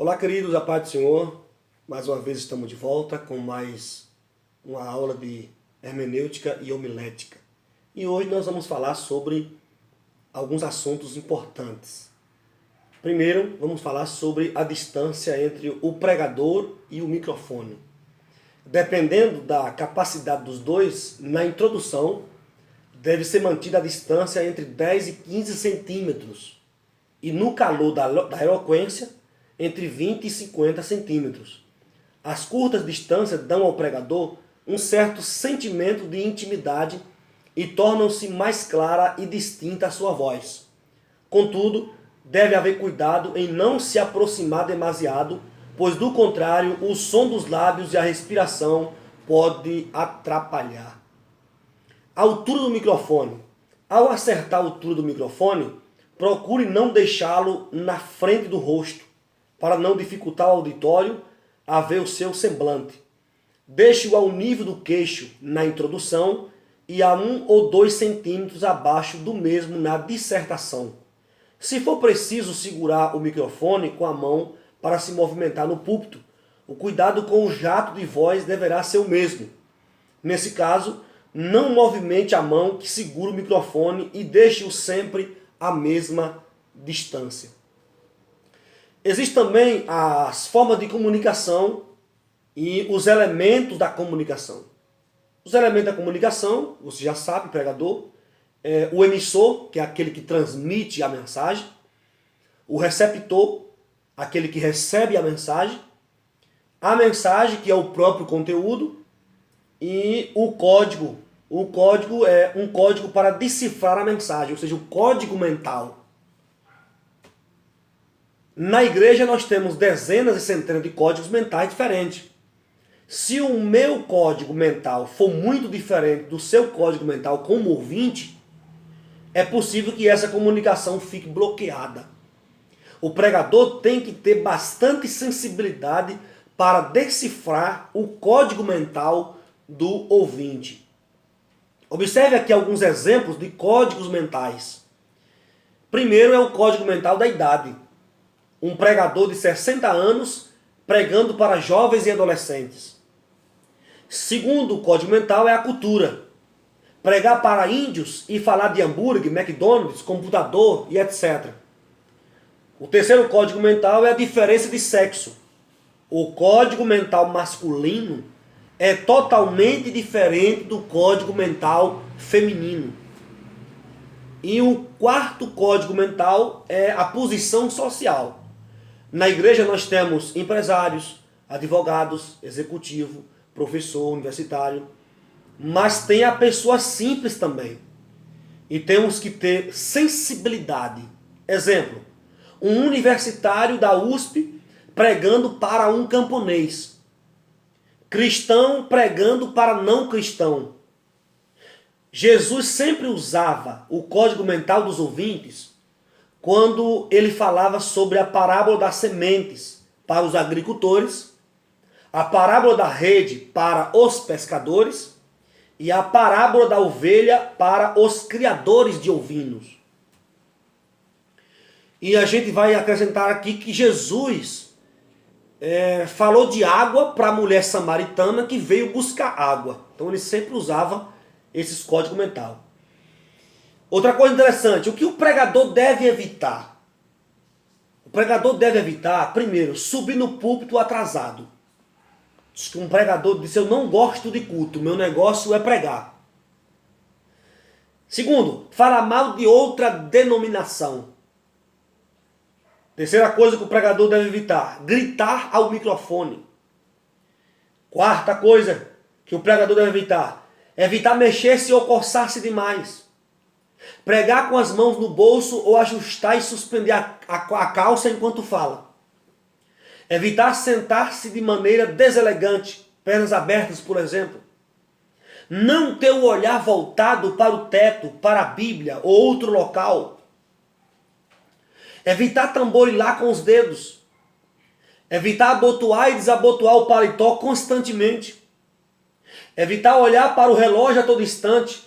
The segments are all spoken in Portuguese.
Olá, queridos, a paz do Senhor. Mais uma vez estamos de volta com mais uma aula de hermenêutica e homilética. E hoje nós vamos falar sobre alguns assuntos importantes. Primeiro, vamos falar sobre a distância entre o pregador e o microfone. Dependendo da capacidade dos dois, na introdução deve ser mantida a distância entre 10 e 15 centímetros e no calor da eloquência entre 20 e 50 centímetros. As curtas distâncias dão ao pregador um certo sentimento de intimidade e tornam-se mais clara e distinta a sua voz. Contudo, deve haver cuidado em não se aproximar demasiado, pois do contrário, o som dos lábios e a respiração pode atrapalhar. A altura do microfone. Ao acertar a altura do microfone, procure não deixá-lo na frente do rosto, para não dificultar ao auditório a ver o seu semblante. Deixe-o ao nível do queixo na introdução e a 1 ou 2 centímetros abaixo do mesmo na dissertação. Se for preciso segurar o microfone com a mão para se movimentar no púlpito, o cuidado com o jato de voz deverá ser o mesmo. Nesse caso, não movimente a mão que segura o microfone e deixe-o sempre à mesma distância. Existem também as formas de comunicação e os elementos da comunicação. Os elementos da comunicação, você já sabe, pregador, é o emissor, que é aquele que transmite a mensagem, o receptor, aquele que recebe a mensagem, que é o próprio conteúdo, e o código. O código é um código para decifrar a mensagem, ou seja, o código mental. Na igreja nós temos dezenas e centenas de códigos mentais diferentes. Se o meu código mental for muito diferente do seu código mental como ouvinte, é possível que essa comunicação fique bloqueada. O pregador tem que ter bastante sensibilidade para decifrar o código mental do ouvinte. Observe aqui alguns exemplos de códigos mentais. Primeiro é o código mental da idade. Um pregador de 60 anos pregando para jovens e adolescentes. Segundo o código mental é a cultura. Pregar para índios e falar de hambúrguer, McDonald's, computador e etc. O terceiro código mental é a diferença de sexo. O código mental masculino é totalmente diferente do código mental feminino. E o quarto código mental é a posição social. Na igreja nós temos empresários, advogados, executivo, professor, universitário, mas tem a pessoa simples também. E temos que ter sensibilidade. Exemplo, um universitário da USP pregando para um camponês. Cristão pregando para não cristão. Jesus sempre usava o código mental dos ouvintes quando ele falava sobre a parábola das sementes para os agricultores, a parábola da rede para os pescadores e a parábola da ovelha para os criadores de ovinos. E a gente vai acrescentar aqui que Jesus falou de água para a mulher samaritana que veio buscar água. Então ele sempre usava esses códigos mentais. Outra coisa interessante, o que o pregador deve evitar? O pregador deve evitar, primeiro, subir no púlpito atrasado. Um pregador disse, eu não gosto de culto, meu negócio é pregar. Segundo, falar mal de outra denominação. Terceira coisa que o pregador deve evitar, gritar ao microfone. Quarta coisa que o pregador deve evitar mexer-se ou coçar-se demais. Pregar com as mãos no bolso ou ajustar e suspender a calça enquanto fala. Evitar sentar-se de maneira deselegante, pernas abertas, por exemplo. Não ter o olhar voltado para o teto, para a Bíblia ou outro local. Evitar tamborilar com os dedos. Evitar abotoar e desabotoar o paletó constantemente. Evitar olhar para o relógio a todo instante.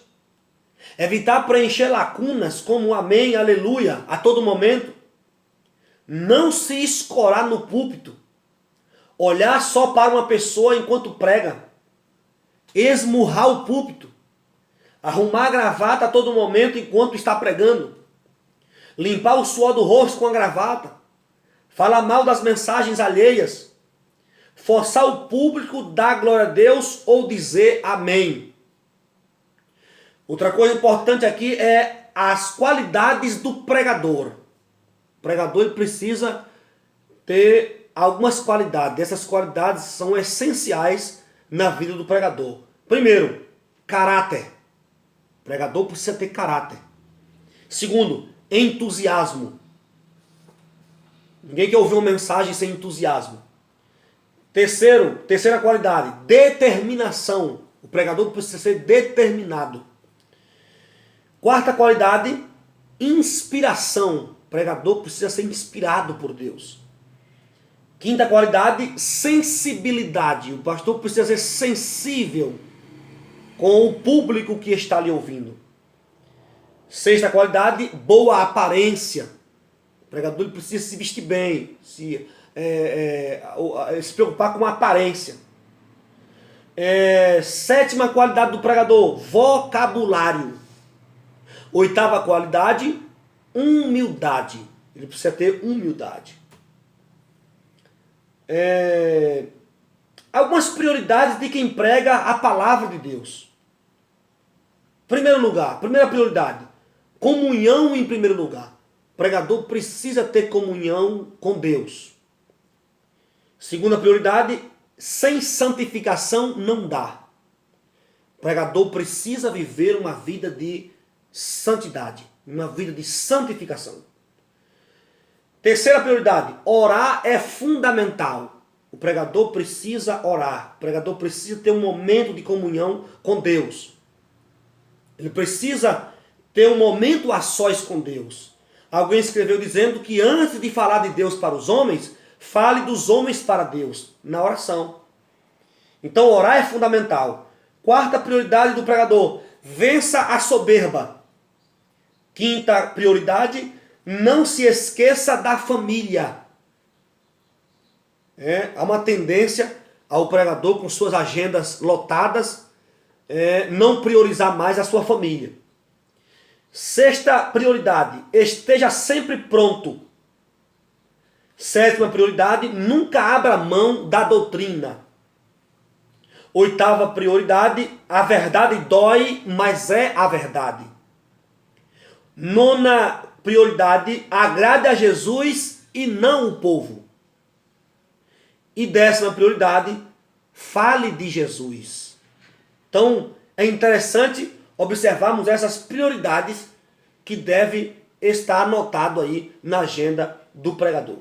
Evitar preencher lacunas como amém, aleluia, a todo momento. não se escorar no púlpito, olhar só para uma pessoa enquanto prega, esmurrar o púlpito, arrumar a gravata a todo momento enquanto está pregando, limpar o suor do rosto com a gravata, falar mal das mensagens alheias, forçar o público a dar glória a Deus ou dizer amém. Outra coisa importante aqui é as qualidades do pregador. O pregador ele precisa ter algumas qualidades. Essas qualidades são essenciais na vida do pregador. Primeiro, caráter. O pregador precisa ter caráter. Segundo, entusiasmo. Ninguém quer ouvir uma mensagem sem entusiasmo. Terceira qualidade, determinação. O pregador precisa ser determinado. Quarta qualidade, inspiração. O pregador precisa ser inspirado por Deus. Quinta qualidade, sensibilidade. O pastor precisa ser sensível com o público que está lhe ouvindo. Sexta qualidade, boa aparência. O pregador precisa se vestir bem, se preocupar com a aparência. Sétima qualidade do pregador, vocabulário. Oitava qualidade, humildade. Ele precisa ter humildade. Algumas prioridades de quem prega a palavra de Deus. Primeira prioridade, comunhão em primeiro lugar. O pregador precisa ter comunhão com Deus. Segunda prioridade, sem santificação não dá. O pregador precisa viver uma vida de santidade, uma vida de santificação. Terceira prioridade, orar é fundamental. O pregador precisa orar. O pregador precisa ter um momento de comunhão com Deus. Ele precisa ter um momento a sós com Deus. Alguém escreveu dizendo que antes de falar de Deus para os homens, fale dos homens para Deus, na oração. Então orar é fundamental. Quarta prioridade do pregador, vença a soberba. Quinta prioridade, não se esqueça da família. Há uma tendência ao pregador com suas agendas lotadas, não priorizar mais a sua família. Sexta prioridade, esteja sempre pronto. Sétima prioridade, nunca abra mão da doutrina. Oitava prioridade, a verdade dói, mas é a verdade. Nona prioridade, agrade a Jesus e não o povo. E décima prioridade, fale de Jesus. Então, é interessante observarmos essas prioridades que deve estar anotado aí na agenda do pregador.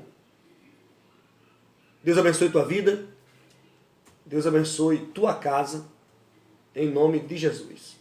Deus abençoe tua vida. Deus abençoe tua casa. Em nome de Jesus.